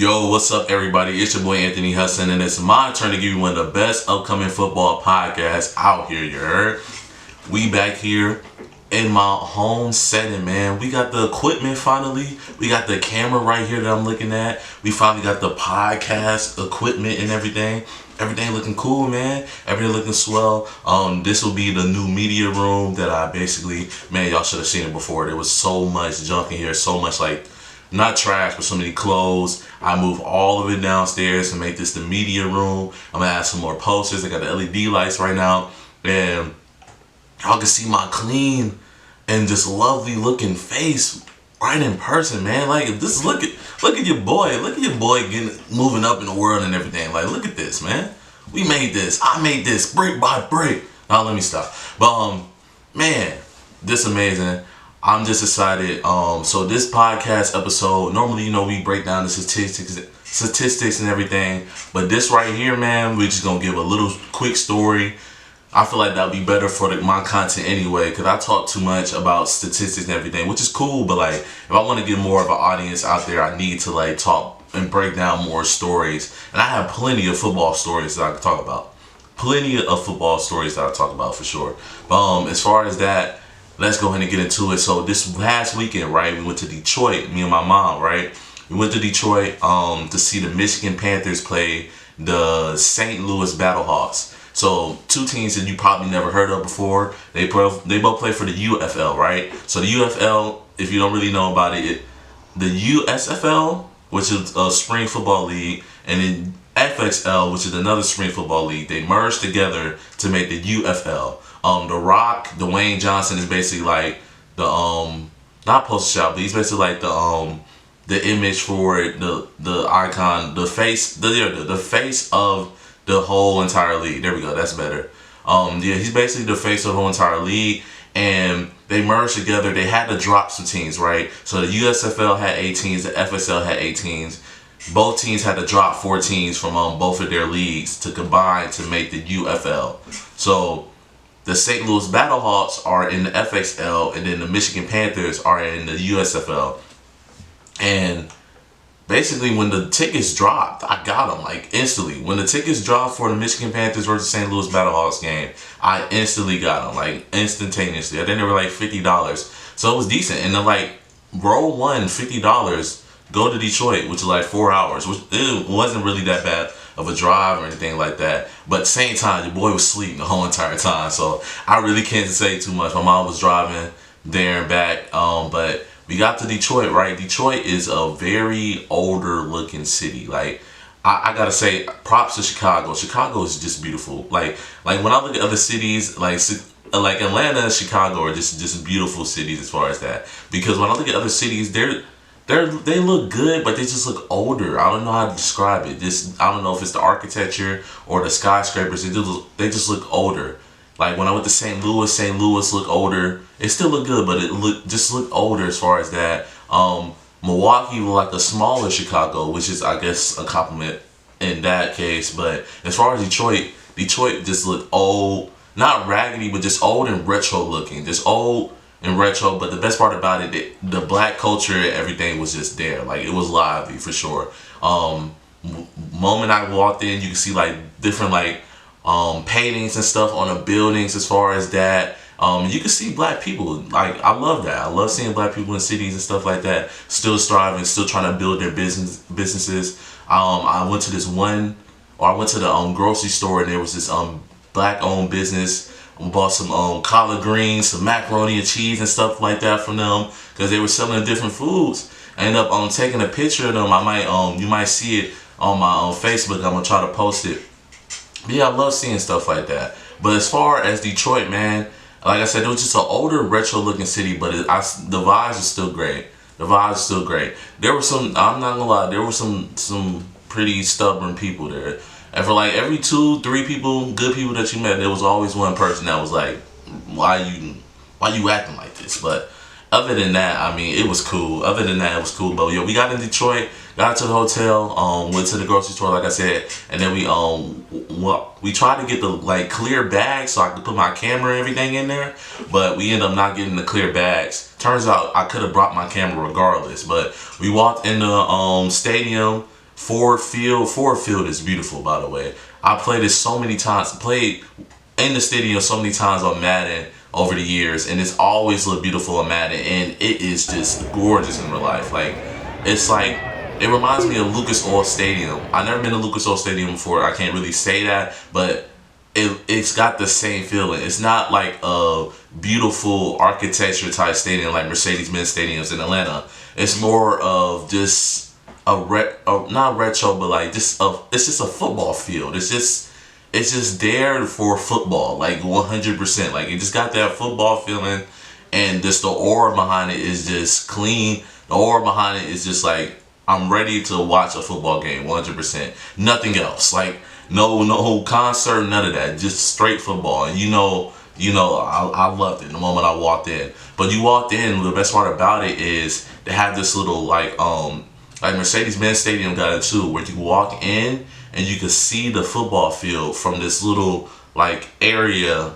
Yo, what's up, everybody? It's your boy Anthony Hudson, and it's my turn to give you one of the best upcoming football podcasts out here. You heard? We back here in my home setting, man. We got the equipment finally. We got the camera right here that I'm looking at. We finally got the podcast equipment and everything. Everything looking cool, man. Everything looking swell. This will be the new media room that I basically, man, y'all should have seen it before. There was so much junk in here, so much not trash, but so many clothes. I moved all of it downstairs to make this the media room. I'm gonna add some more posters. I got the LED lights right now, and y'all can see my clean and just lovely looking face right in person, man. Like, this, look at your boy. Look at your boy moving up in the world and everything. Like, look at this, man. We made this. I made this brick by brick. Now let me stop. But man, this amazing. I'm just excited. So this podcast episode, normally, we break down the statistics and everything. But this right here, man, we're just gonna give a little quick story. I feel like that'd be better for my content anyway, because I talk too much about statistics and everything, which is cool. But like, if I want to get more of an audience out there, I need to talk and break down more stories. And I have plenty of football stories that I can talk about. Plenty of football stories that I talk about for sure. But as far as that, let's go ahead and get into it. So this past weekend, right, we went to Detroit, me and my mom, right? We went to Detroit to see the Michigan Panthers play the St. Louis Battlehawks. So two teams that you probably never heard of before. They both play for the UFL, right? So the UFL, if you don't really know about it, the USFL, which is a spring football league, and then FXL, which is another spring football league, they merged together to make the UFL. The Rock, Dwayne Johnson, is basically like the not poster child, but he's basically like the image for it, the icon, the face, the face of the whole entire league. There we go, that's better. He's basically the face of the whole entire league, and they merged together. They had to drop some teams, right? So the USFL had 8 teams, the FSL had 8 teams. Both teams had to drop 4 teams from both of their leagues to combine to make the UFL. So the St. Louis Battlehawks are in the FXL, and then the Michigan Panthers are in the USFL. And basically, when the tickets dropped, I got them instantly. When the tickets dropped for the Michigan Panthers versus St. Louis Battlehawks game, I instantly got them, instantaneously. I think they were $50, so it was decent. And then row one, $50, go to Detroit, which is 4 hours, which it wasn't really that bad of a drive or anything like that. But at the same time, your boy was sleeping the whole entire time, so I really can't say too much. My mom was driving there and back, but we got to Detroit, right? Detroit is a very older looking city. I gotta say, props to Chicago. Chicago is just beautiful. Like when I look at other cities, like Atlanta and Chicago are just beautiful cities as far as that. Because when I look at other cities, they look good, but they just look older. I don't know how to describe it. I don't know if it's the architecture or the skyscrapers. They just look older. Like when I went to St. Louis looked older. It still looked good, but it looked older as far as that. Milwaukee was like a smaller Chicago, which is, I guess, a compliment in that case. But as far as Detroit just looked old, not raggedy, but just old and retro looking. Just old and retro. But the best part about it, the black culture and everything was just there. It was lively for sure. Moment I walked in, you can see different paintings and stuff on the buildings as far as that. You can see black people. I love that. I love seeing black people in cities and stuff like that, still striving, still trying to build their businesses. I went to the grocery store, and there was this black owned business. I bought some collard greens, some macaroni and cheese and stuff like that from them, because they were selling different foods. I ended up taking a picture of them. You might see it on my Facebook. I'm gonna try to post it. But yeah, I love seeing stuff like that. But as far as Detroit, man, like I said, it was just an older, retro-looking city, but the vibes are still great. The vibes are still great. There were some, I'm not gonna lie, there were some pretty stubborn people there. And for every 2-3 people, good people that you met, there was always one person that was like, why you acting like this? But other than that, it was cool. But yeah, we got in Detroit, got to the hotel, went to the grocery store, like I said, and then we tried to get the clear bags so I could put my camera and everything in there, but we ended up not getting the clear bags. Turns out I could have brought my camera regardless, but we walked in the stadium. Ford Field is beautiful, by the way. I played it so many times. Played in the stadium so many times on Madden over the years, and it's always looked beautiful on Madden, and it is just gorgeous in real life. Like, it's like, it reminds me of Lucas Oil Stadium. I've never been to Lucas Oil Stadium before. I can't really say that, but it's got the same feeling. It's not like a beautiful architecture type stadium like Mercedes-Benz stadiums in Atlanta. It's more of just not retro, but like it's just a football field. It's just there for football, like 100%. Like, it just got that football feeling, and just the aura behind it is just clean. The aura behind it is just like, I'm ready to watch a football game, 100%. Nothing else. Like, no concert, none of that. Just straight football. And I loved it the moment I walked in. But you walked in, the best part about it is they have this little like Mercedes-Benz Stadium got it too, where you walk in and you can see the football field from this little like area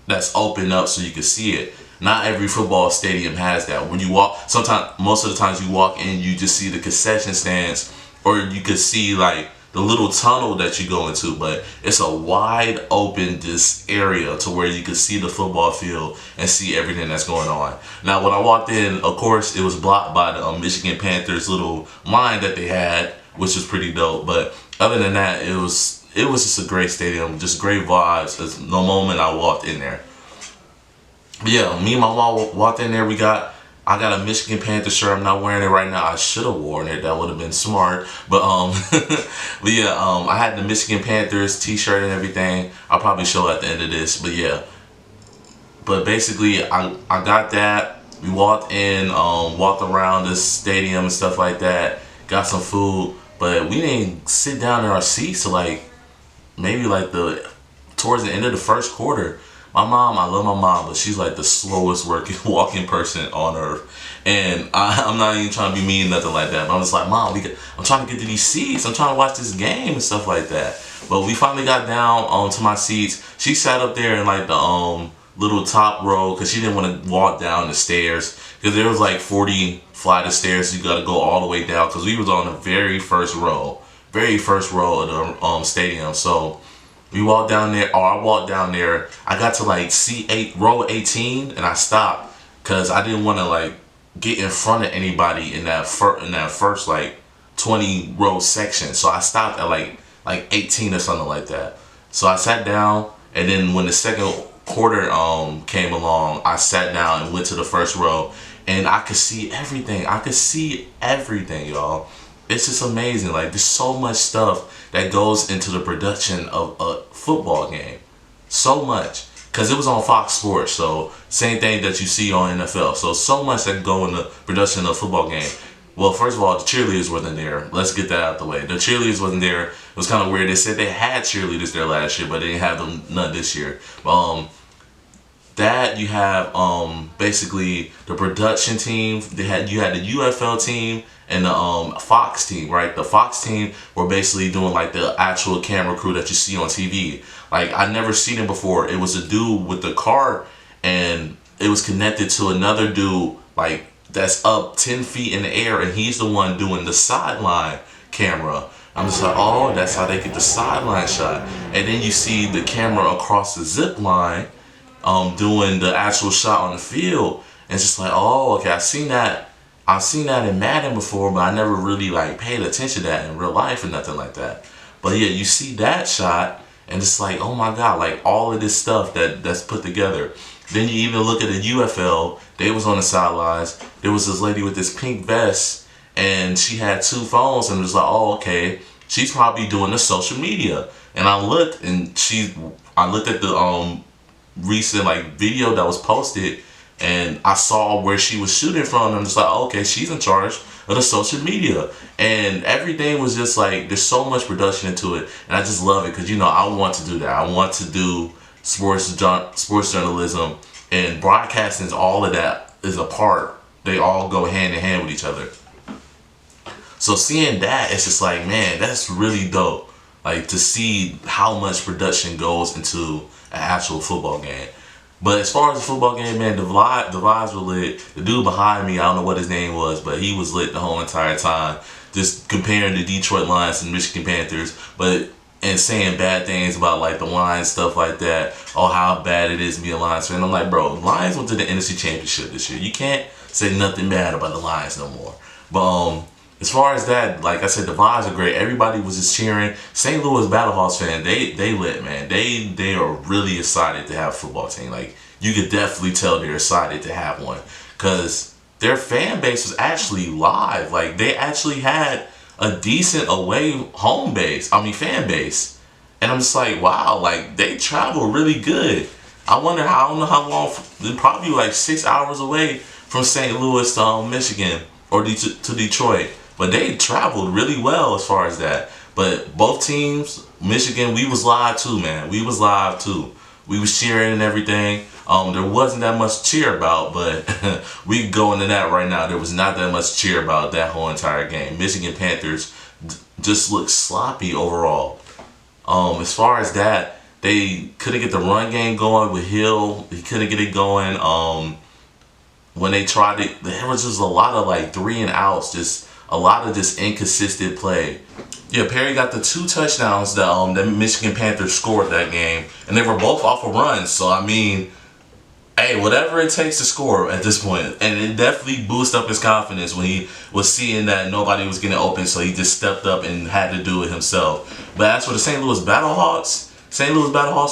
that's open up so you can see it. Not every football stadium has that. When you walk, most of the times you walk in, you just see the concession stands, or you could see like the little tunnel that you go into, but it's a wide open this area to where you can see the football field and see everything that's going on. Now, when I walked in, of course, it was blocked by the Michigan Panthers little line that they had, which was pretty dope. But other than that, it was just a great stadium, just great vibes. There's no moment I walked in there. But yeah, me and my mom walked in there. I got a Michigan Panthers shirt. I'm not wearing it right now. I should have worn it. That would have been smart. But but yeah, I had the Michigan Panthers t-shirt and everything. I'll probably show at the end of this. But yeah. But basically, I got that. We walked in, walked around this stadium and stuff like that. Got some food, but we didn't sit down in our seats till like maybe like towards the end of the first quarter. My mom, I love my mom, but she's like the slowest walking person on earth. And I'm not even trying to be mean, nothing like that. But I'm just like, Mom, I'm trying to get to these seats. I'm trying to watch this game and stuff like that. But we finally got down to my seats. She sat up there in like the little top row because she didn't want to walk down the stairs. Because there was like 40 flight of stairs. So you got to go all the way down because we was on the very first row of the stadium. So I walked down there. I got to like row 18, and I stopped because I didn't want to like get in front of anybody in that first like 20 row section. So I stopped at like 18 or something like that. So I sat down, and then when the second quarter came along, I sat down and went to the first row, and I could see everything. Y'all. It's just amazing. Like, there's so much stuff that goes into the production of a football game. So much. Because it was on Fox Sports. So, same thing that you see on NFL. So much that go in the production of a football game. Well, first of all, the cheerleaders wasn't there. Let's get that out of the way. The cheerleaders wasn't there. It was kind of weird. They said they had cheerleaders there last year, but they didn't have them none this year. That you have basically the production team. You had the UFL team and the Fox team, right? The Fox team were basically doing like the actual camera crew that you see on TV. Like, I never seen it before. It was a dude with the car, and it was connected to another dude like that's up 10 feet in the air, and he's the one doing the sideline camera. I'm just like, oh, that's how they get the sideline shot. And then you see the camera across the zip line doing the actual shot on the field. And it's just like, oh, okay, I've seen that in Madden before, but I never really like paid attention to that in real life or nothing like that. But yeah, you see that shot, and it's like, oh my God, like all of this stuff that's put together. Then you even look at the UFL. They was on the sidelines. There was this lady with this pink vest, and she had two phones, and it was like, oh, okay, she's probably doing the social media. And I looked at the recent like video that was posted, and I saw where she was shooting from, and I'm just like, oh, okay, she's in charge of the social media. And everything was just like, there's so much production into it, and I just love it because, I want to do that. I want to do sports journalism, and broadcasting, all of that is a part. They all go hand in hand with each other. So seeing that, it's just like, man, that's really dope. Like, to see how much production goes into an actual football game. But as far as the football game, man, the vibes were lit. The dude behind me, I don't know what his name was, but he was lit the whole entire time. just comparing the Detroit Lions and Michigan Panthers, and saying bad things about like the Lions, stuff like that. Oh, how bad it is to be a Lions fan. I'm like, bro, Lions went to the NFC Championship this year. You can't say nothing bad about the Lions no more. But as far as that, like I said, the vibes are great. Everybody was just cheering. St. Louis Battlehawks fan, they lit, man. They are really excited to have a football team. Like, you could definitely tell they're excited to have one, because their fan base was actually live. Like, they actually had a decent fan base. And I'm just like, wow, like, they travel really good. I don't know how long, probably like 6 hours away from St. Louis to Michigan, or to Detroit. But they traveled really well as far as that. But both teams, Michigan, we was live too, man. We was live too. We was cheering and everything. There wasn't that much cheer about, but we can go into that right now. There was not that much cheer about that whole entire game. Michigan Panthers just looked sloppy overall. As far as that, they couldn't get the run game going with Hill. He couldn't get it going. When they tried it, there was just a lot of like 3 and outs, just a lot of just inconsistent play. Yeah, Perry got the 2 touchdowns that the Michigan Panthers scored that game, and they were both off of runs. So I mean, hey, whatever it takes to score at this point. And it definitely boosted up his confidence when he was seeing that nobody was getting open, so he just stepped up and had to do it himself. But as for the St. Louis Battlehawks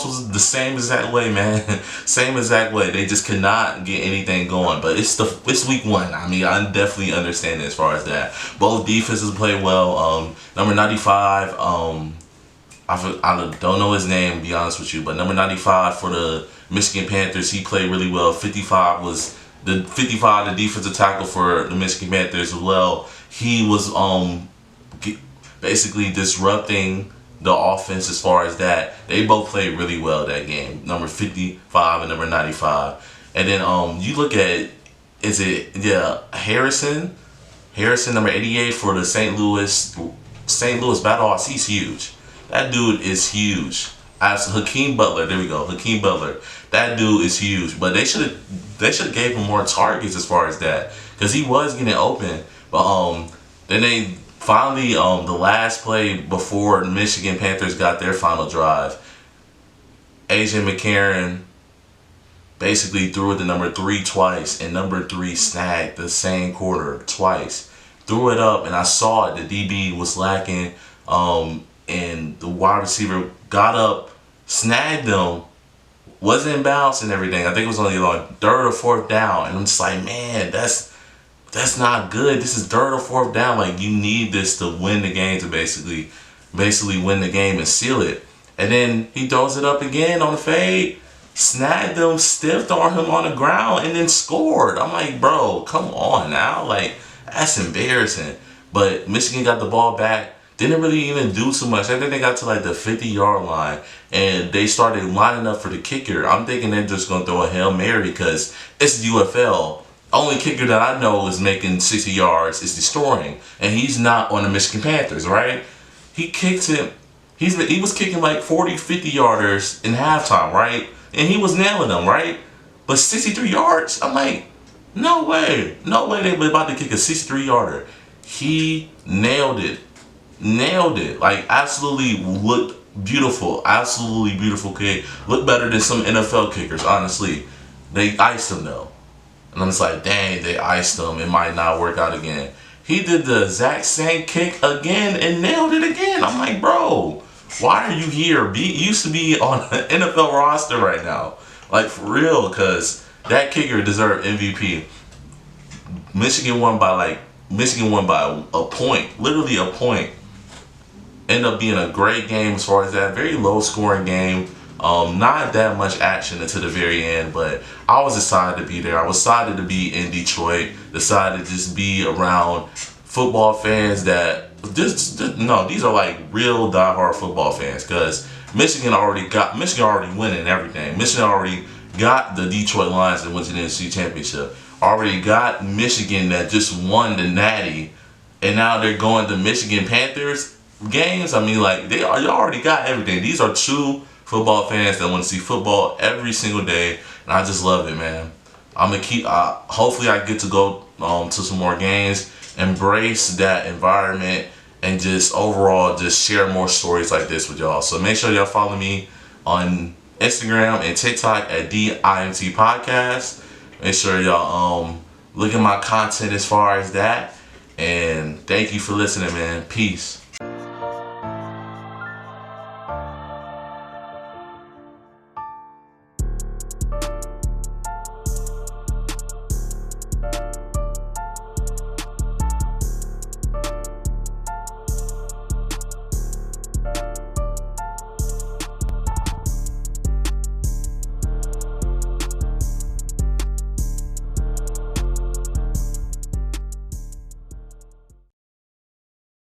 was the same exact way, man. Same exact way. They just could not get anything going. But it's week 1. I mean, I definitely understand it as far as that. Both defenses play well. Number 95, I don't know his name, to be honest with you, but number 95 for the Michigan Panthers, he played really well. 55, the defensive tackle for the Michigan Panthers as well. He was basically disrupting the offense as far as that. They both played really well that game. Number 55 and number 95. And then you look at, Harrison, number 88 for the St. Louis Battlehawks. He's huge. That dude is huge. As Hakeem Butler, there we go. Hakeem Butler. That dude is huge. But they should have gave him more targets as far as that, because he was getting open. But then they finally, the last play before the Michigan Panthers got their final drive, AJ McCarron basically threw it to number 3 twice, and number 3 snagged the same quarter twice. Threw it up, and I saw it. The DB was lacking, and the wide receiver got up, snagged them, wasn't in bounds and everything. I think it was only like 3rd or 4th down, and I'm just like, man, that's not good. This is 3rd or 4th down. Like, you need this to win the game, to basically win the game and seal it. And then he throws it up again on the fade, snagged them, stiffed on him on the ground, and then scored. I'm like, bro, come on now. Like, that's embarrassing. But Michigan got the ball back. Didn't really even do too much. I think they got to like the 50-yard line, and they started lining up for the kicker. I'm thinking they're just going to throw a Hail Mary because it's the UFL. Only kicker that I know is making 60 yards is destroying, and he's not on the Michigan Panthers, right? He kicked him. He was kicking like 40, 50-yarders in halftime, right? And he was nailing them, right? But 63 yards? I'm like, no way. No way they were about to kick a 63-yarder. He nailed it. Like, absolutely looked beautiful. Absolutely beautiful kick. Looked better than some NFL kickers, honestly. They iced him, though. And I'm just like, dang, they iced him. It might not work out again. He did the exact same kick again and nailed it again. I'm like, bro, why are you here? You used to be on an NFL roster right now. Like, for real, because that kicker deserved MVP. Michigan won by a point. Literally a point. Ended up being a great game as far as that. Very low scoring game. Not that much action until the very end, but I was excited to be there. I was excited to be in Detroit. Decided to just be around football fans that these are like real diehard football fans, because Michigan already winning everything. Michigan already got the Detroit Lions that went to the NFC Championship. Already got Michigan that just won the Natty, and now they're going to Michigan Panthers games. I mean, like, you already got everything. These are true football fans that want to see football every single day, and I just love it, man. I'm gonna keep. Hopefully, I get to go to some more games embrace that environment and just overall just share more stories like this with y'all. So make sure y'all follow me on Instagram and TikTok at DIMT Podcast. Make sure y'all look at my content as far as that. And thank you for listening, man. Peace.